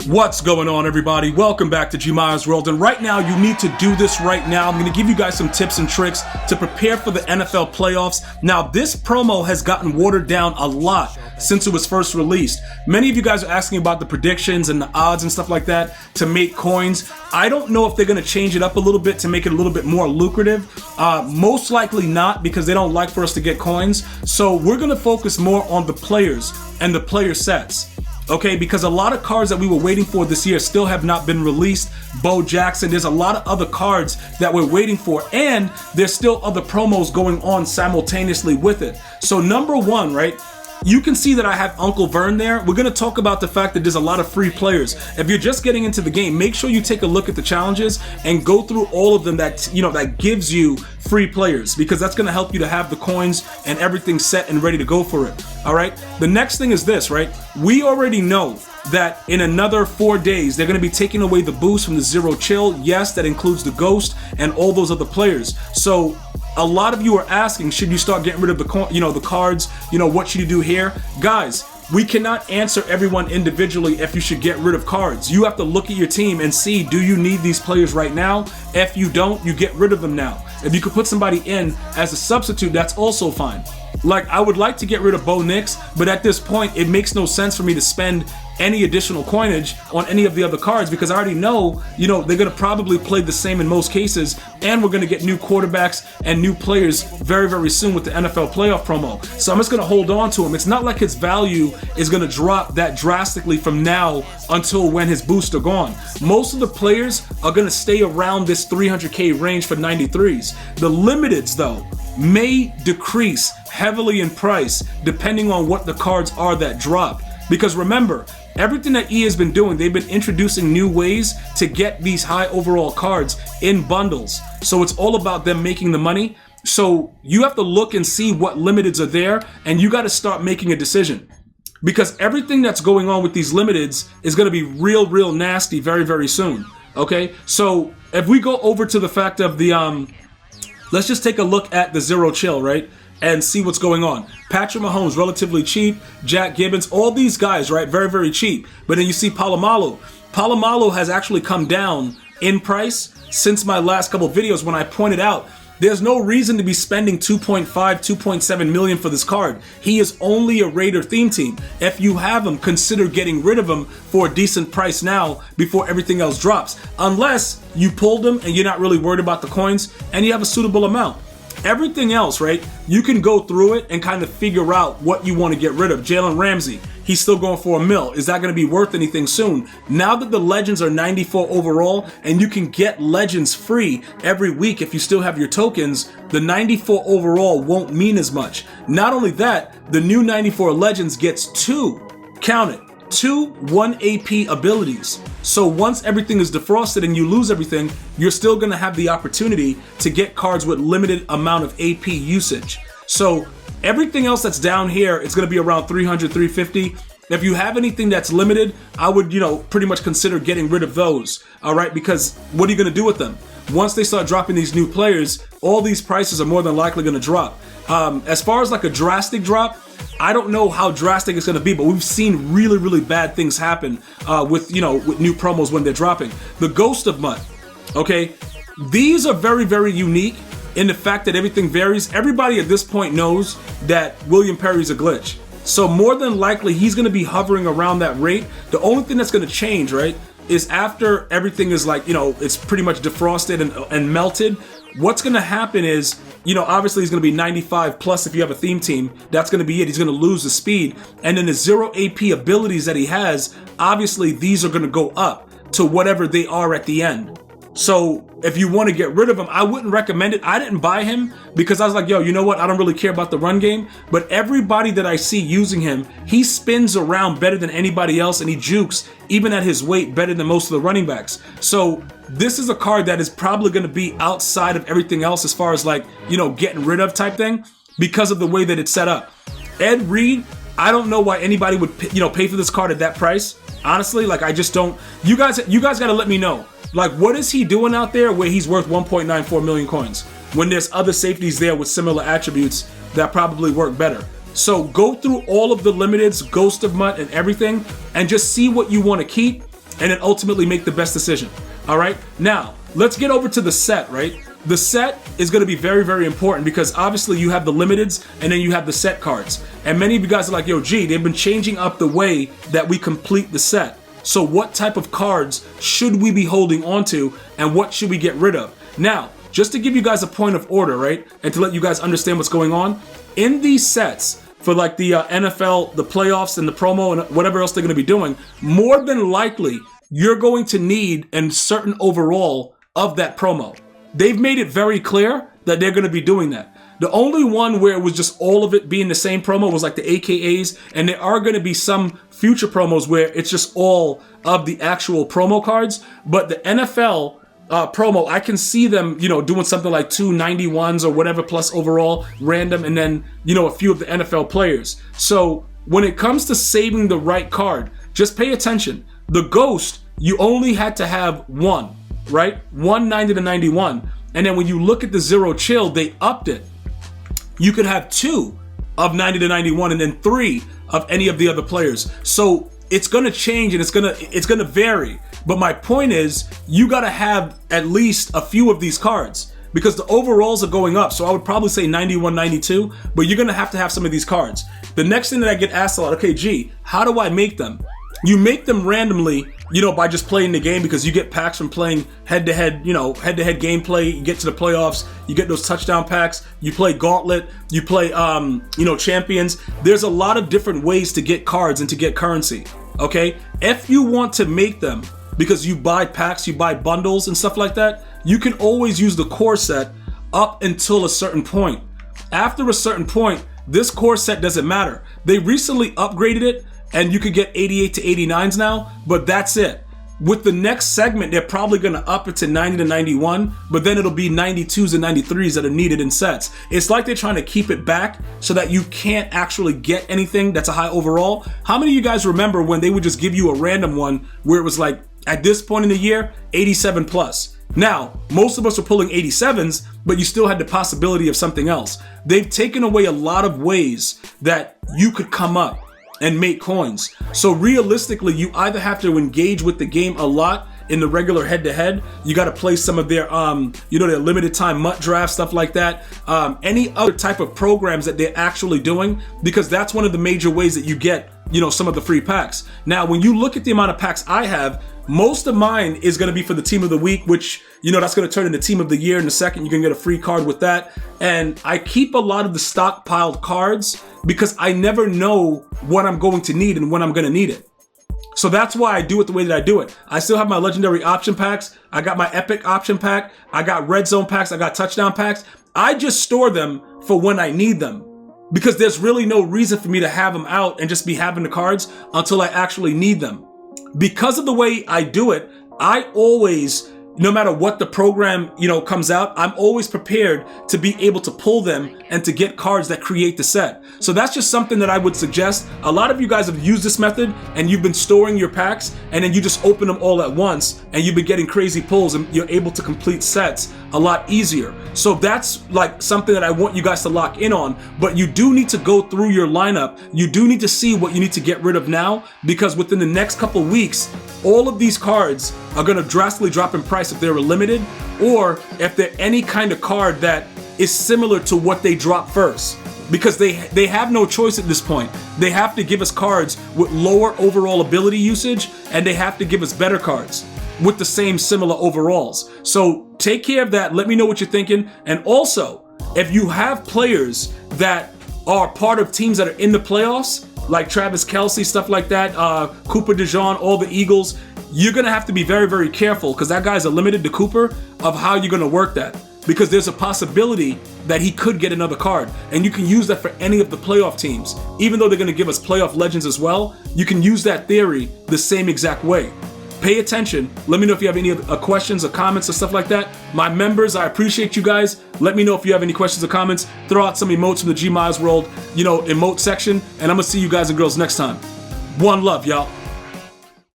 What's going on, everybody? Welcome back to GmiasWorld, and right now you need to do this right now. I'm going to give you guys some tips and tricks to prepare for the NFL playoffs. Now, this promo has gotten watered down a lot since it was first released. Many of you guys are asking about the predictions and the odds and stuff like that to make coins. I don't know if they're going to change it up a little bit to make it a little bit more lucrative. Most likely not, because they don't like for us to get coins. So we're going to focus more on the players and the player sets. Okay, because a lot of cards that we were waiting for this year still have not been released. Bo Jackson, there's a lot of other cards that we're waiting for, and there's still other promos going on simultaneously with it. So number one, right? You can see that I have Uncle Vern there. We're going to talk about the fact that there's a lot of free players. If you're just getting into the game, make sure you take a look at the challenges and go through all of them that, that gives you free players, because that's going to help you to have the coins and everything set and ready to go for it. All right. The next thing is this, right? We already know that in another 4 days, they're going to be taking away the boost from the Zero Chill. Yes, that includes the Ghost and all those other players. So a lot of you are asking, should you start getting rid of the cards? What should you do here? Guys, we cannot answer everyone individually if you should get rid of cards. You have to look at your team and see, do you need these players right now? If you don't, you get rid of them now. If you could put somebody in as a substitute, that's also fine. Like, I would like to get rid of Bo Nix, but at this point, it makes no sense for me to spend any additional coinage on any of the other cards, because I already know, they're going to probably play the same in most cases, and we're going to get new quarterbacks and new players very, very soon with the NFL playoff promo. So I'm just going to hold on to him. It's not like his value is going to drop that drastically from now until when his boosts are gone. Most of the players are going to stay around this 300K range for 93s. The limiteds, though, may decrease heavily in price depending on what the cards are that drop. Because remember, everything that EA has been doing, they've been introducing new ways to get these high overall cards in bundles. So it's all about them making the money. So you have to look and see what limiteds are there, and you got to start making a decision. Because everything that's going on with these limiteds is going to be real nasty very, very soon. Okay? So if we go over to the fact of the, let's just take a look at the Zero Chill, right? And see what's going on. Patrick Mahomes, relatively cheap. Jack Gibbons, all these guys, right? Very, very cheap. But then you see Polamalu. Polamalu has actually come down in price since my last couple of videos when I pointed out there's no reason to be spending 2.7 million for this card. He is only a Raider theme team. If you have him, consider getting rid of him for a decent price now before everything else drops. Unless you pulled him and you're not really worried about the coins and you have a suitable amount. Everything else, right, you can go through it and kind of figure out what you want to get rid of. Jalen Ramsey, he's still going for $1 million. Is that going to be worth anything soon? Now that the Legends are 94 overall and you can get Legends free every week if you still have your tokens, the 94 overall won't mean as much. Not only that, the new 94 Legends gets two, count it, 1 AP abilities. So once everything is defrosted and you lose everything, you're still going to have the opportunity to get cards with limited amount of AP usage. So everything else that's down here, it's going to be around 300, 350. If you have anything that's limited, I would, pretty much consider getting rid of those. All right, because what are you going to do with them? Once they start dropping these new players, all these prices are more than likely going to drop. As far as like a drastic drop, I don't know how drastic it's going to be, but we've seen really bad things happen with new promos when they're dropping. The Ghost of Mud, okay? These are very unique in the fact that everything varies. Everybody at this point knows that William Perry's a glitch. So more than likely, he's going to be hovering around that rate. The only thing that's going to change, right, is after everything is like, it's pretty much defrosted and melted, what's going to happen is, obviously he's going to be 95 plus if you have a theme team. That's going to be it. He's going to lose the speed. And then the 0 AP abilities that he has, obviously these are going to go up to whatever they are at the end. So if you want to get rid of him, I wouldn't recommend it. I didn't buy him because I was like, yo, you know what? I don't really care about the run game. But everybody that I see using him, he spins around better than anybody else, and he jukes, even at his weight, better than most of the running backs. So this is a card that is probably going to be outside of everything else as far as like, getting rid of type thing because of the way that it's set up. Ed Reed, I don't know why anybody would, pay for this card at that price. Honestly, like, I just don't. You guys got to let me know. Like, what is he doing out there where he's worth 1.94 million coins when there's other safeties there with similar attributes that probably work better? So go through all of the limiteds, Ghost of Mud, and everything, and just see what you want to keep and then ultimately make the best decision. All right, now let's get over to the set, right? The set is going to be very, very important because obviously you have the limiteds and then you have the set cards. And many of you guys are like, yo, G, they've been changing up the way that we complete the set. So what type of cards should we be holding on to and what should we get rid of? Now, just to give you guys a point of order, right? And to let you guys understand what's going on, in these sets, for like the NFL, the playoffs and the promo and whatever else they're going to be doing, more than likely, you're going to need a certain overall of that promo. They've made it very clear that they're going to be doing that. The only one where it was just all of it being the same promo was like the AKAs, and there are going to be some future promos where it's just all of the actual promo cards. But the NFL promo, I can see them, doing something like 2 91s or whatever plus overall random, and then, a few of the NFL players. So when it comes to saving the right card, just pay attention. The Ghost, you only had to have one, right? 1 90 to 91. And then when you look at the Zero Chill, they upped it. You could have 2 of 90 to 91 and then 3 of any of the other players. So it's going to change and it's going to vary. But my point is, you got to have at least a few of these cards because the overalls are going up. So I would probably say 91, 92, but you're going to have some of these cards. The next thing that I get asked a lot, okay, G, how do I make them? You make them randomly, by just playing the game because you get packs from playing head-to-head, head-to-head gameplay. You get to the playoffs, you get those touchdown packs, you play Gauntlet, you play, Champions. There's a lot of different ways to get cards and to get currency, okay? If you want to make them because you buy packs, you buy bundles and stuff like that, you can always use the core set up until a certain point. After a certain point, this core set doesn't matter. They recently upgraded it, and you could get 88 to 89s now, but that's it. With the next segment, they're probably going to up it to 90 to 91, but then it'll be 92s and 93s that are needed in sets. It's like they're trying to keep it back so that you can't actually get anything that's a high overall. How many of you guys remember when they would just give you a random one where it was like, at this point in the year, 87 plus? Now, most of us are pulling 87s, but you still had the possibility of something else. They've taken away a lot of ways that you could come up and make coins. So realistically, you either have to engage with the game a lot in the regular head-to-head. You got to play some of their, their limited time MUT draft, stuff like that. Any other type of programs that they're actually doing, because that's one of the major ways that you get, some of the free packs. Now, when you look at the amount of packs I have, most of mine is going to be for the team of the week, which, that's going to turn into team of the year in a second. You can get a free card with that. And I keep a lot of the stockpiled cards because I never know what I'm going to need and when I'm going to need it. So that's why I do it the way that I do it. I still have my legendary option packs. I got my epic option pack. I got red zone packs. I got touchdown packs. I just store them for when I need them because there's really no reason for me to have them out and just be having the cards until I actually need them. Because of the way I do it, I always, no matter what the program, comes out, I'm always prepared to be able to pull them and to get cards that create the set. So that's just something that I would suggest. A lot of you guys have used this method and you've been storing your packs and then you just open them all at once and you've been getting crazy pulls and you're able to complete sets a lot easier. So that's like something that I want you guys to lock in on, but you do need to go through your lineup. You do need to see what you need to get rid of now, because within the next couple weeks, all of these cards are going to drastically drop in price if they're limited or if they're any kind of card that is similar to what they drop first, because they have no choice at this point. They have to give us cards with lower overall ability usage and they have to give us better cards with the same similar overalls. So take care of that. Let me know what you're thinking. And also, if you have players that are part of teams that are in the playoffs, like Travis Kelce, stuff like that, Cooper DeJean, all the Eagles, you're going to have to be very, very careful because that guy's a limited to Cooper of how you're going to work that, because there's a possibility that he could get another card, and you can use that for any of the playoff teams. Even though they're going to give us playoff legends as well, you can use that theory the same exact way. Pay attention. Let me know if you have any questions or comments or stuff like that. My members, I appreciate you guys. Let me know if you have any questions or comments. Throw out some emotes from the GmiasWorld, emote section, and I'm going to see you guys and girls next time. One love, y'all.